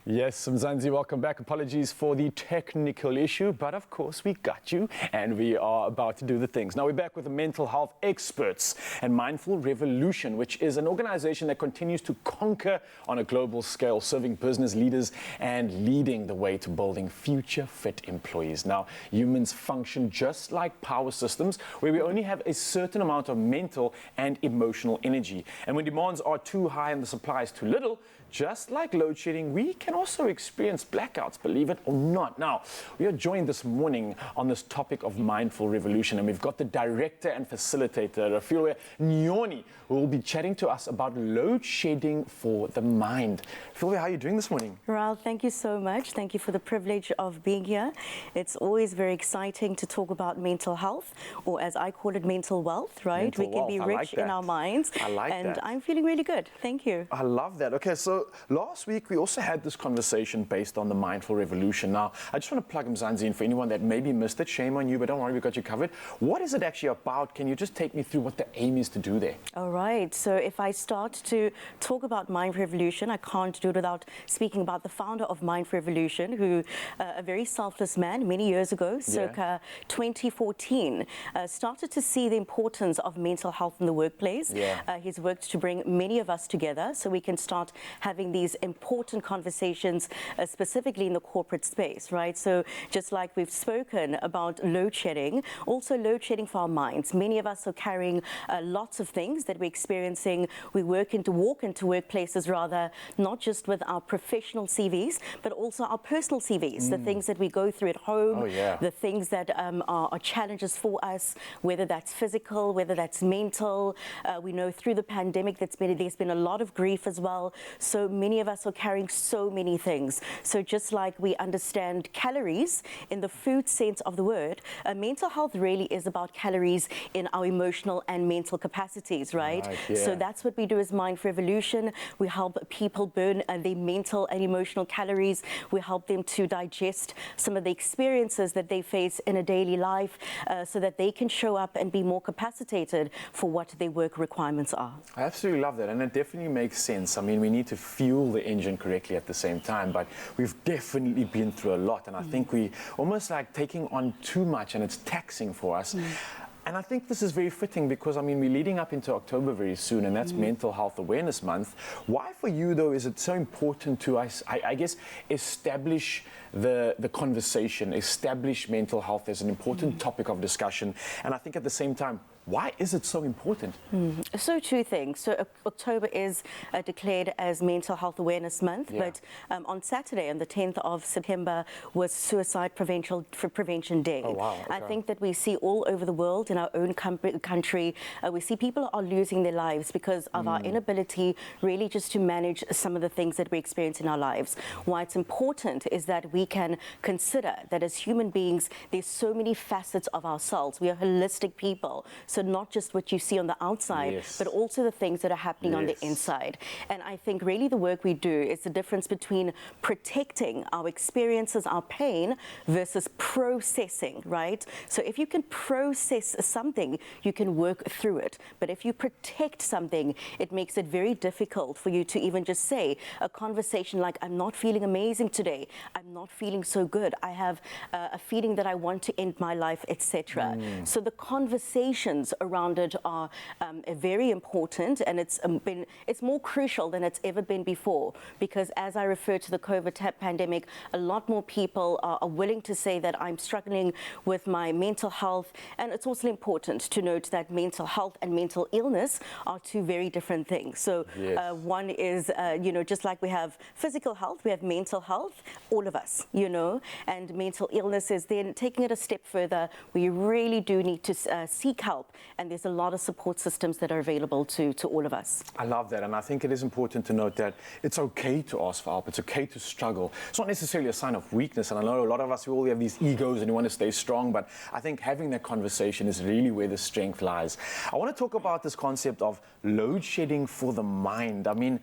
Yes, Mzansi, welcome back. Apologies for the technical issue, but of course we got you and we are about to do the things. Now we're back with the mental health experts and Mindful Revolution, which is an organization that continues to conquer on a global scale, serving business leaders and leading the way to building future-fit employees. Now, humans function just like power systems, where we only have a certain amount of mental and emotional energy. And when demands are too high and the supply is too little, just like load shedding, we can also experience blackouts, believe it or not. Now, we are joined this morning on this topic of Mindful Revolution, and we've got the director and facilitator, Rafilwe Nyoni, who will be chatting to us about load shedding for the mind. Rafilwe, how are you doing this morning? Ral, thank you so much. Thank you for the privilege of being here. It's always very exciting to talk about mental health, or as I call it, mental wealth, right? Mental we can be wealth. I rich like in our minds. I like and that. I'm feeling really good. Thank you. I love that. Okay, so last week we also had this conversation based on the Mindful Revolution. Now, I just want to plug Mzansi in for anyone that maybe missed it. Shame on you, but don't worry, we got you covered. What is it actually about? Can you just take me through what the aim is to do there? All right. So if I start to talk about Mindful Revolution, I can't do it without speaking about the founder of Mindful Revolution, who, a very selfless man many years ago, circa 2014, started to see the importance of mental health in the workplace. He's worked to bring many of us together so we can start having these important conversations, specifically in the corporate space, right? So just like we've spoken about load shedding, also load shedding for our minds. Many of us are carrying lots of things that we're experiencing. We walk into workplaces rather, not just with our professional CVs, but also our personal CVs, the things that we go through at home, the things that are challenges for us, whether that's physical, whether that's mental. We know through the pandemic there's been a lot of grief as well. So many of us are carrying so many things. So just like we understand calories in the food sense of the word, mental health really is about calories in our emotional and mental capacities, right? So that's what we do as Mindful Revolution. We help people burn their mental and emotional calories. We help them to digest some of the experiences that they face in a daily life, so that they can show up and be more capacitated for what their work requirements are. I absolutely love that, and it definitely makes sense. I mean, we need to fuel the engine correctly at the same time, but we've definitely been through a lot, and I think we almost like taking on too much, and it's taxing for us. And I think this is very fitting because, I mean, we're leading up into October very soon, and that's Mental Health Awareness Month. Why for you, though, is it so important to us, I guess, establish the conversation, establish mental health as an important topic of discussion, and I think at the same time, why is it so important? So two things. So October is declared as Mental Health Awareness Month, but on Saturday, on the 10th of September, was Suicide Prevention Day. Oh, wow. Okay. I think that we see all over the world, in our own country, we see people are losing their lives because of our inability really just to manage some of the things that we experience in our lives. Why it's important is that we can consider that as human beings, there's so many facets of ourselves. We are holistic people. So not just what you see on the outside, but also the things that are happening on the inside. And I think really the work we do is the difference between protecting our experiences, our pain, versus processing, right? So if you can process something, you can work through it. But if you protect something, it makes it very difficult for you to even just say a conversation like, I'm not feeling amazing today. I'm not feeling so good. I have a feeling that I want to end my life, etc. So the conversations around it are very important, and it's more crucial than it's ever been before, because as I refer to the COVID pandemic, a lot more people are willing to say that I'm struggling with my mental health. And it's also important to note that mental health and mental illness are two very different things. So one is, just like we have physical health, we have mental health, all of us, and mental illness is then taking it a step further. We really do need to seek help, and there's a lot of support systems that are available to all of us. I love that, and I think it is important to note that it's okay to ask for help. It's okay to struggle. It's not necessarily a sign of weakness, and I know a lot of us, we all have these egos and we want to stay strong, but I think having that conversation is really where the strength lies. I want to talk about this concept of load shedding for the mind. I mean,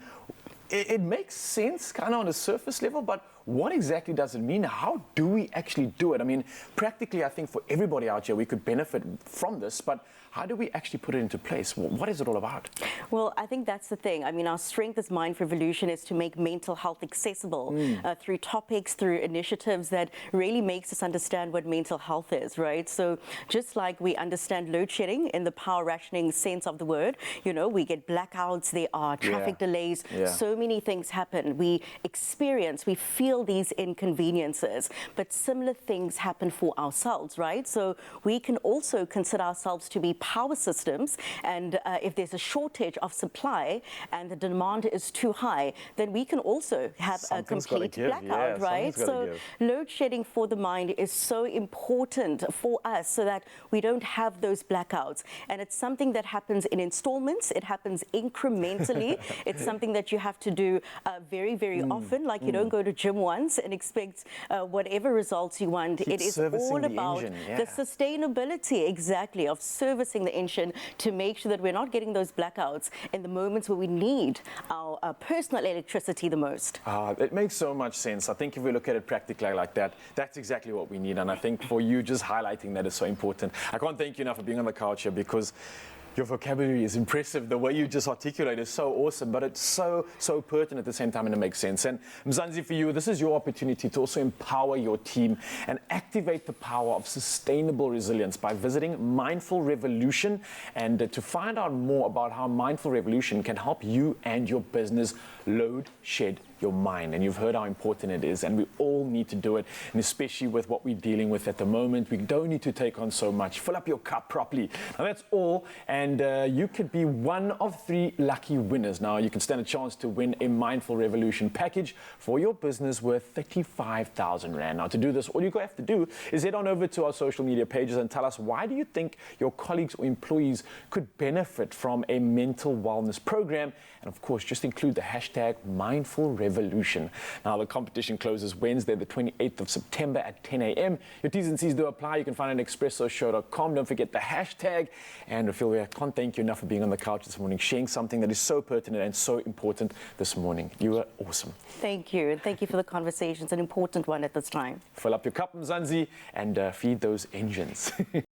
it makes sense kind of on a surface level, but what exactly does it mean? How do we actually do it? I mean, practically, I think for everybody out here, we could benefit from this, but how do we actually put it into place? What is it all about? Well, I think that's the thing. I mean, our strength as Mind Revolution is to make mental health accessible through topics, through initiatives that really makes us understand what mental health is, right? So just like we understand load shedding in the power rationing sense of the word, you know, we get blackouts, there are traffic delays, so many things happen. We experience, we feel these inconveniences, but similar things happen for ourselves, right? So we can also consider ourselves to be power systems, and if there's a shortage of supply and the demand is too high, then we can also have a complete blackout, right? So load shedding for the mind is so important for us so that we don't have those blackouts. And it's something that happens in installments, it happens incrementally. It's something that you have to do very, very often. Like you don't go to gym once and expect whatever results you want. It is all about the sustainability, exactly, of servicing the engine to make sure that we're not getting those blackouts in the moments where we need our personal electricity the most. It makes so much sense. I think if we look at it practically like that, that's exactly what we need. And I think for you, just highlighting that is so important. I can't thank you enough for being on the couch here, because your vocabulary is impressive. The way you just articulate is so awesome, but it's so pertinent at the same time, and it makes sense. And Mzansi, for you, this is your opportunity to also empower your team and activate the power of sustainable resilience by visiting Mindful Revolution, and to find out more about how Mindful Revolution can help you and your business load shed your mind. And you've heard how important it is, and we all need to do it, and especially with what we're dealing with at the moment, we don't need to take on so much. Fill up your cup properly. Now that's all, and you could be one of 3 lucky winners. Now you can stand a chance to win a Mindful Revolution package for your business worth 35,000 Rand. Now to do this, all you have to do is head on over to our social media pages and tell us, why do you think your colleagues or employees could benefit from a mental wellness program? And of course, just include the hashtag Mindful Revolution. Now, the competition closes Wednesday, the 28th of September at 10 a.m. Your T's and C's do apply. You can find it at expressoshow.com. Don't forget the hashtag. And Phil, I can't thank you enough for being on the couch this morning, sharing something that is so pertinent and so important this morning. You were awesome. Thank you. And thank you for the conversation. It's an important one at this time. Fill up your cup, Mzansi, and feed those engines.